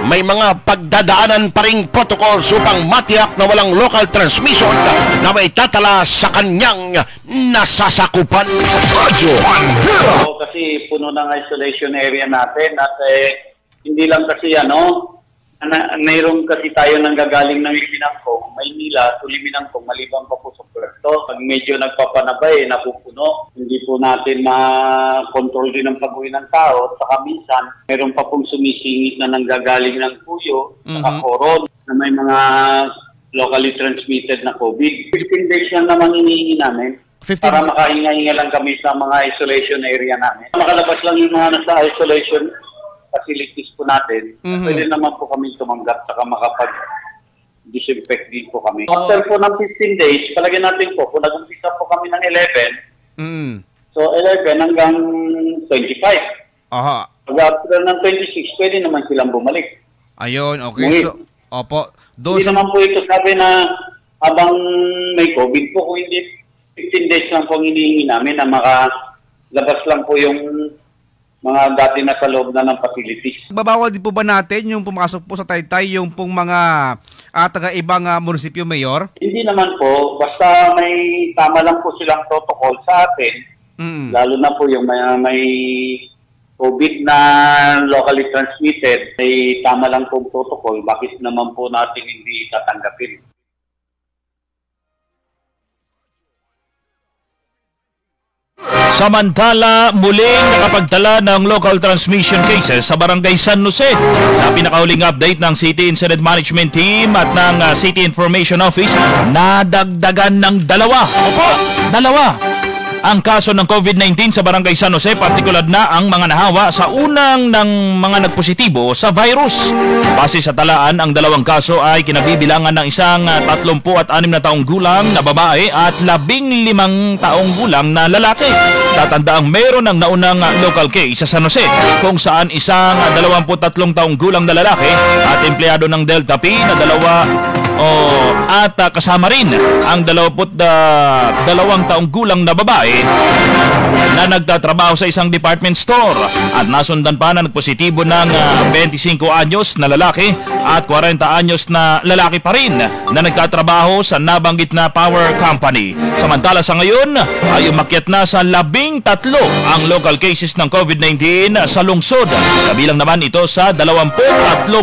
may mga pagdadaanan pa ring protocols upang matiyak na walang local transmission na may tatala sa kanyang nasasakupan. So, kasi puno ng isolation area natin at hindi lang kasi mayroon kasi tayo nang gagaling ng Liminangkong, Maynila, to Liminangkong, maliban pa po sa Puerto. Pag medyo nagpapanabay, napupuno, hindi po natin ma-control din ang pag-uwi ng tao. At saka minsan, mayroon pa pong sumisingit na nanggagaling ng Puyo, saka Coron, na may mga locally transmitted na COVID. 15 days lang naman hinihingi namin. Para makahinga-hinga lang kami sa mga isolation area namin. Makalabas lang yung mga nasa isolation facilities po natin, pwede naman po kami tumanggap saka makapag-disinfect din po kami. After po ng 15 days, palagyan natin po, kung nag-umpisa po kami ng 11, so 11 hanggang 25. Aha. Pag after ng 26, pwede naman silang bumalik. Ayun, okay. So, opo. Hindi naman po ito sabi na habang may COVID po, kung hindi 15 days lang po hinihingi namin na makalabas lang po yung mga dati na sa loob na ng facilities. Babawal din po ba natin yung pumasok po sa Taytay, yung pong mga taga-ibang munisipyo, Mayor? Hindi naman po. Basta may tama lang po silang protocol sa atin. Lalo na po yung may COVID na locally transmitted, may tama lang po protocol. Bakit naman po natin hindi tatanggapin? Samantala, muling nakapagtala ng local transmission cases sa Barangay San Jose. Sa pinakahuling update ng City Incident Management Team at ng City Information Office, nadagdagan ng dalawa ang kaso ng COVID-19 sa Barangay San Jose, partikular na ang mga nahawa sa unang ng mga nagpositibo sa virus. Base sa talaan, ang dalawang kaso ay kinabibilangan ng isang 36 na taong gulang na babae at 15 taong gulang na lalaki. Tatandaang mayroon ng naunang local case sa San Jose kung saan isang 23 taong gulang na lalaki at empleyado ng Delta P na at kasama rin ang 22 taong gulang na babae na nagtatrabaho sa isang department store at nasundan pa na nagpositibo ng 25 anyos na lalaki at 40 anyos na lalaki pa rin na nagtatrabaho sa nabanggit na power company. Samantala sa ngayon ay umakyat na sa 13 ang local cases ng COVID-19 sa lungsod. Kabilang naman ito sa 23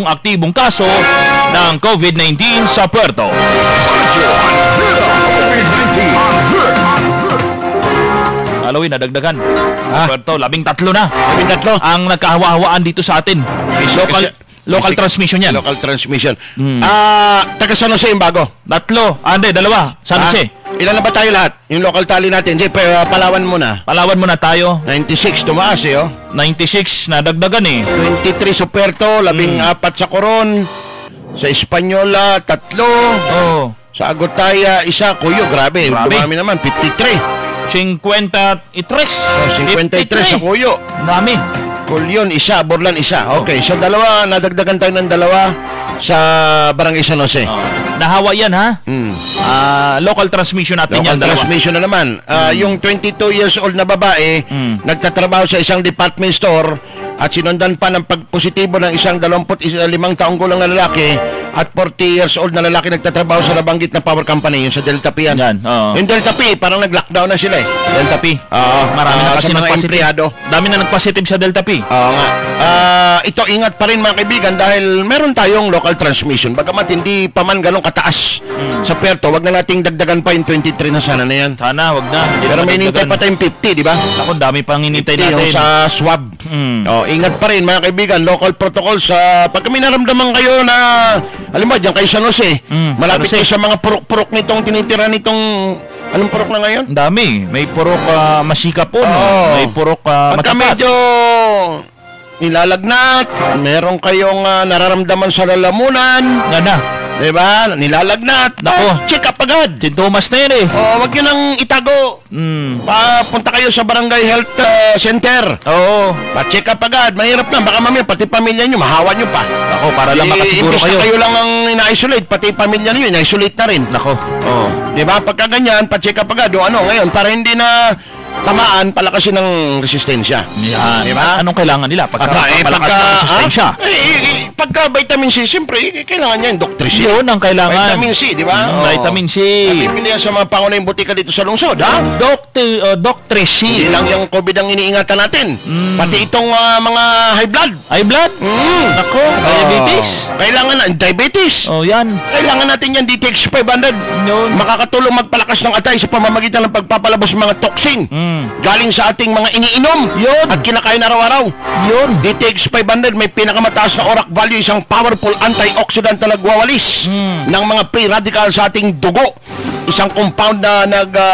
aktibong kaso ng COVID-19 sa Puerto. Alawin, nadagdagan. Puerto, 13 na. 13 ang nagkahawa-hawaan dito sa atin. Local transmission yan. Local transmission. Taga San Jose yung bago? 3. Hindi, 2. San Jose. Ilan na ba tayo lahat? Yung local tally natin. Palawan muna. Palawan muna tayo. 96 tumaas 96 nadagdagan 23 sa Puerto, 14 sa Coron. Sa Espanyola, 3. Sa Agutaya, 1. Cuyo, grabe. Dumami naman, 53. 53. 53 sa Cuyo. Dami. Culyon, 1. Borlan, 1. Okay, so nadagdagan tayo ng 2 sa Barangay San Jose. Nahawa yan, ha? Local transmission natin yan. Local transmission na naman. Yung 22 years old na babae, nagtatrabaho sa isang department store at sinundan pa ng pagpositibo ng isang 25 taong gulang na lalaki at 40 years old na lalaki nagtatrabaho sa nabanggit na power company, yung sa Delta P yan. Yung Delta P, parang nag-lockdown na sila eh. Delta P. Marami na kasi nagpositive. Dami na nagpositive sa Delta P. Oo nga. Ito, ingat pa rin mga kaibigan dahil meron tayong local transmission. Bagamat hindi pa man ganun kataas sa Puerto, wag na nating dagdagan pa yung 23 na sana na yan. Sana, wag na. Pero may hinintay pa tayong 50, di ba? Ako, dami pang hinintay natin. Yung sa swab. Ingat pa rin mga kaibigan, local protocols. Pag kami naramdaman kayo na, alam mo, dyan kayo San Jose, malapit kayo sa mga purok-purok nitong tinitira nitong, anong purok na ngayon? Dami. May purok Masika po, may purok Pagka Matapat. medyo nilalagnat, meron kayong nararamdaman sa lalamunan, diba? Nilalagnat, check up agad. Sintomas na yun eh. Wag yun ang itago. Punta kayo sa Barangay Health Center. Pa-check up agad. Mahirap na. Baka mamaya pati pamilya nyo, mahawa nyo pa. Ako, para lang makasiguro kayo. Kayo lang ang ina-isolate, pati pamilya nyo, ina-isolate na rin. Nako. Diba? Pagka ganyan, pa-check up agad. Ngayon, para hindi na tamaan, palakasin ng resistensya. Yan. Diba? Anong kailangan nila? Palakas ng resistensya. Pagka vitamin C, siyempre, kailangan niya yung Doctrice. Yun ang kailangan. Vitamin C, di ba? Vitamin C. Napipili yan sa mga pangunahing butika dito sa lungsod, ha? Doctrice C. Hindi lang yung COVID ang iniingatan natin. Pati itong mga high blood. High blood? Nako, diabetes. Kailangan na, diabetes. Yan. Kailangan natin yan, DTX 500. Yun. Makakatulong magpalakas ng atay sa pamamagitan ng pagpapalabas ng mga toxin. Galing sa ating mga iniinom. Yun. At kinakain araw-araw. Yun. DTX 500 may pinakamataas na ORAC value, isang powerful antioxidant na nagwawalis ng mga free radical sa ating dugo. Isang compound na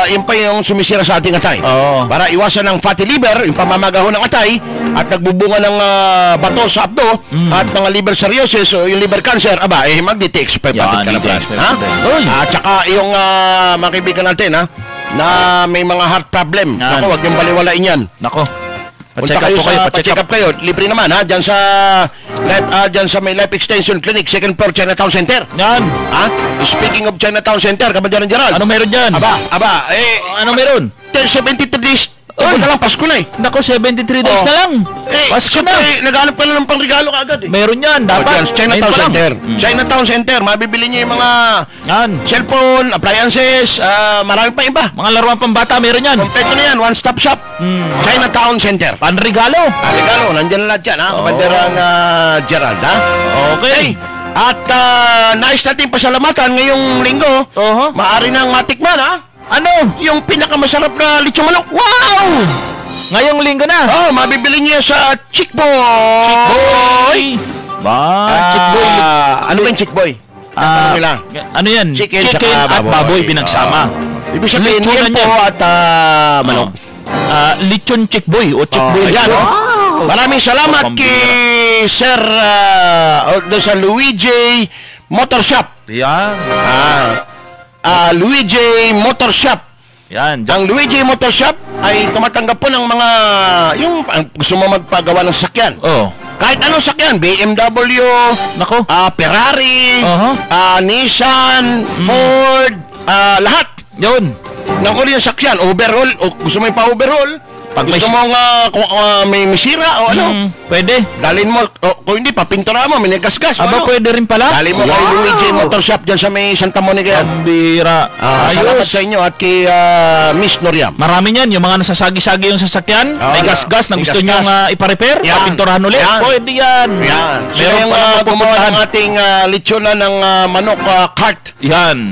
yun pa yung sumisira sa ating atay. Para iwasan ng fatty liver, yung pamamagaho ng atay, at nagbubunga ng bato sa abdo, at mga liver cirrhosis o yung liver cancer, mag-DTX 500 ka na plan. At saka yung mga kaibigan natin, na may mga heart problem. Nako, wag yung baliwalain yan. Nako. Pa-check up kayo. Libre naman, ha? Diyan sa may Life Extension Clinic, second floor, Chinatown Center. Yan. Speaking of Chinatown Center, Kabajaran Gerald. Ano meron dyan? Ano meron? 1073 days. Na lang, Pasko na eh. Nako, 73 days na lang. Pasko na. Naghanap ka na ng pangregalo kaagad eh. Meron yan, dapat. Chinatown Center. Chinatown Center, mabibili niyo yung mga cellphone, appliances, marami pa iba. Mga laruan pambata, meron yan. Kompleto na yan, one-stop shop. Chinatown Center. Panregalo. Regalo, nandiyan na lahat yan, ha? Kabanderang Gerald, ha? Okay. At nais natin pasalamatan ngayong linggo. Maaari nang matikman, ha? Ano? Yung pinakamasarap na lechong manok. Wow! Ngayong linggo na. Mabibili niya sa Chickboy. Chickboy. Ano ba yung Chickboy? Ano yan? Chicken at baboy pinagsama. Ibig sabihin yan po at manok. Lechon Chickboy o Chickboy. Maraming salamat kay Sir sa Luigi Motor Shop. Yan. Luigi Motor Shop. Yan. Ang Luigi Motor Shop ay tumatanggap po ng mga yung gusto mo magpagawa ng sakyan. Kahit anong sakyan, BMW, nako, Ferrari, Nissan, Ford, lahat. Yun. Ng uri ng sakyan, overhaul, o gusto mo yung pa-overhaul, pag gusto mo may misira o ano, pwede. Dalhin mo, kung hindi, papintura mo, may nagasgas. Pwede rin pala. Dalhin mo kay Luigi Motor Shop dyan sa may Santa Monica. Pambira. Salamat sa inyo at kay Miss Noriam. Marami niyan, yung mga nasasagi-sagi yung sasakyan, may gasgas na gusto nyo ipa-repair, papinturahan ulit. Pwede yan. Meron yung gumawa ng ating lechonan ng manok cart. Yan.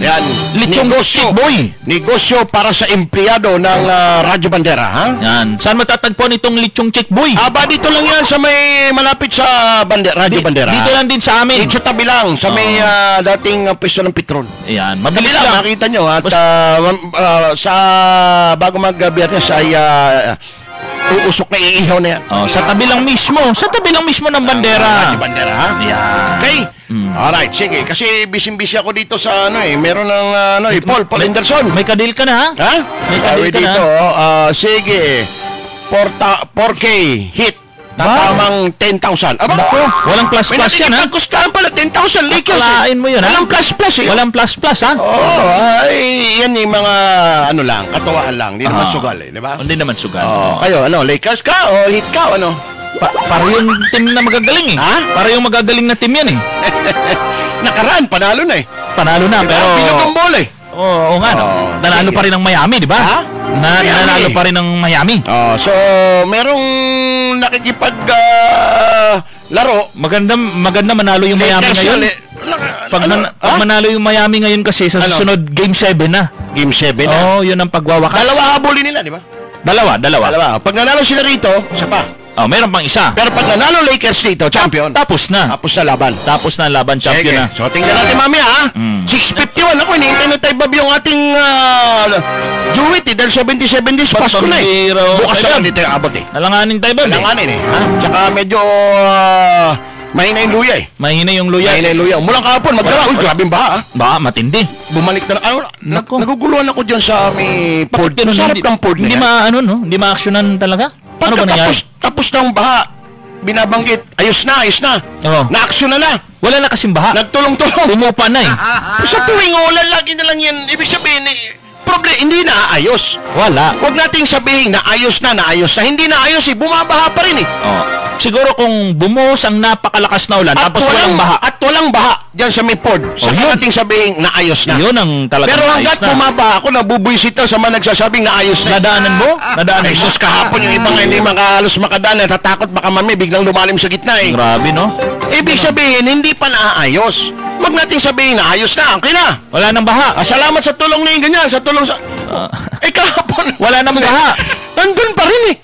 Lechon Chickboy. Negosyo para sa empleyado ng Radyo Bandera, ha? Yan. Saan matatagpuan itong Lechong Chickboy? Dito lang yan sa may malapit sa Radyo Bandera. Dito lang din sa amin. Dito tabi lang sa may dating pwesto ng Petron. Ayan, mabilis lang. Makita nyo at sa bago mag-Biyernes ay uusok na iihaw na yan. Sa tabi lang mismo. Sa tabi lang mismo ng bandera. Radyo Bandera, ha? Yan. Okay. Alright, sige. Kasi busy-busy ako dito sa meron ng Paul Henderson. May kadil ka na, ha? May kadil ka dito, sige. 4K hit. Tamang 10,000. Walang plus yan, ha? Gustahan pala 10,000 Lakers. Akalain mo yun, ha? Walang plus eh. Walang plus, ha? Yan yung mga katuwaan lang. Hindi naman sugal, di ba? Hindi naman sugal. Kayo, Lakers ka o hit ka o ano? Para yung team na magagaling eh. Ha? Para yung magagaling na team yan eh. Nakaraan, panalo na eh. Panalo na, pero... Binugang bola eh. Oo nga. Nanalo pa rin ng Miami, di ba? Ha? Nanalo pa rin ng Miami. So, merong nakikipag laro. Maganda manalo yung Miami ngayon. Pag manalo yung Miami ngayon kasi sa susunod Game 7 na. Game 7 na? Oo, yun ang pagwawakas. Dalawa habulin nila, di ba? Dalawa. Pag nanalo sila rito, isa pa. Meron pang isa. Pero pag nanalo Lakers dito, champion. Tapos na laban. Tapos na laban, champion na. So, tingnan natin mamaya, ha? 6:51 ako, hinihintay na tayo yung ating Jewett, dahil 77 days, Pasko na eh. Bukas na hindi tayo abot eh. Nalanganin tayo ba? Nalanganin eh. Tsaka medyo mahina yung luya eh. Mahina yung luya. Mulang kahapon, magdala. Grabing baha. Baha, matindi. Bumalik na. Naguguluhan ako dyan sa may port. Sarap ng port na yan. Hindi ma-actionan talaga. Ano ba nangyari? Tapos ng baha, binabanggit, ayos na. Na-action na. Wala na kasing baha. Nagtulong-tulong. Umupa na eh. Sa tuwing ulan, lagi na lang yan. Ibig sabihin, hindi na ayos. Wala. Huwag nating sabihin na ayos na. Hindi na ayos eh. Bumabaha pa rin eh. Siguro kung bumuhos ang napakalakas na ulan, tapos walang baha. At walang baha dyan sa may port. Saka nating sabihin na ayos na. Yun ang talagang pero ayos na. Pero hanggat bumabaha ako, nabubuisit sa mga nagsasabing na ayos na. Nadaanan mo? Ay, sus, kahapon yung ibang hindi makahalos makadaan. Natatakot baka mami, biglang lumalim sa gitna eh. Grabe, no? Ibig sabihin, hindi pa naayos. Huwag nating sabihin na ayos na. Okay na. Wala nang baha. Salamat sa tulong na yung ganyan. Sa tulong sa... kahapon. Wala nang baha. Nandun pa rin eh.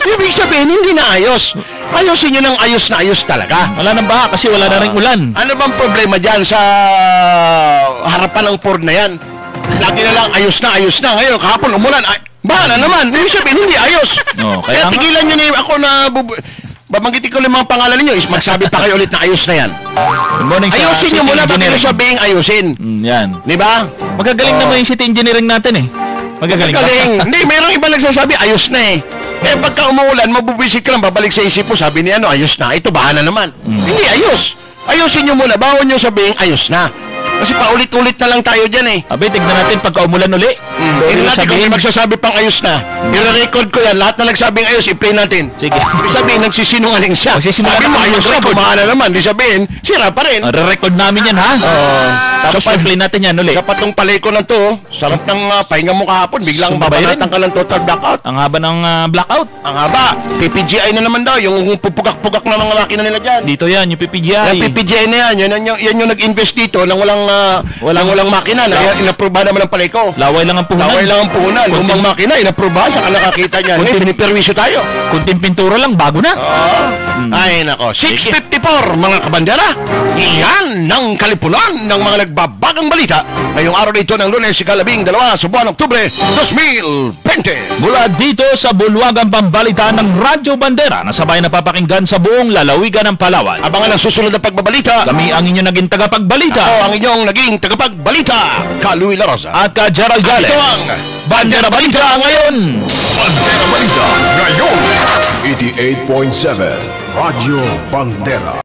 Ibig sabihin, hindi na ayos. Ayosin nyo ng ayos na ayos talaga. Wala nang baha kasi wala na rin ulan. Ano bang problema dyan sa harapan ng Ford na yan? Lagi na lang ayos na. Ngayon, kahapon umulan. Baha na naman. Ibig sabihin, hindi ayos. Kaya tigilan nyo na ako na... Babanggitin ko lang mga pangalan ninyo. Magsabi pa kayo ulit na ayos na yan. Ayusin nyo muna bago nyo sabihin ayusin. Yan. Di ba? Magagaling naman yung city engineering natin eh. Magagaling. Hindi, mayroong iba nagsasabi ayos na eh. Pagka umuulan, mabubisit ka lang, babalik sa isip mo, sabi niya, ayos na. Ito, baha na naman. Hindi, ayos. Ayusin nyo muna, bawal nyo sabihin, ayos na. Kasi paulit-ulit na lang tayo dyan eh. Abi, tignan natin pagka umulan uli. Tignan natin kung may magsasabi pang ayos na. I-record ko yan, lahat na nagsabing ayos, i-play natin. Sige. Sabihin, nagsisinungaling siya. Sabi mo, ayos na, bumaha na naman. Di sabihin, sira pa rin. Re-record namin yan, ha? Tapos i-play natin yan uli. Dapat tong palay ko lang to, sarap ng pahinga mo kahapon, biglang babanatan ka lang total blackout. Ang haba ng blackout. Ang haba. PPGI na naman daw, yung pupugak-pugak na mga makina nila dyan. Dito yan, yung PPGI. Yung PPGI na yan, yan yung nag-invest dito nang walang makina na inaprubahan naman ang palay ko. Laway lang ang puhunan. Lumang makina, inaprubahan, saka nakakita niya. Piniperwisyo tayo. Kunting pintura lang, bago na. Ay nako, 6:54 mga kabandera. Iyan ng kalipunan ng mga nagbabagang balita ngayong araw na ito ng Lunes, ika-12 sa buwan Oktubre 2020. Mula dito sa bulwagang pambalita ng Radyo Bandera na sabay na papakinggan sa buong lalawigan ng Palawan. Abangan ang susunod na pagbabalita. Kami ang inyong naging tagapagbalita. Ako ang inyong naging tagapagbalita, Kaluwi Larosa. At ka Gerald Gales. Ito ang Bandera Balita ngayon. Bandera Balita ngayon. 88.7 Radyo Bandera.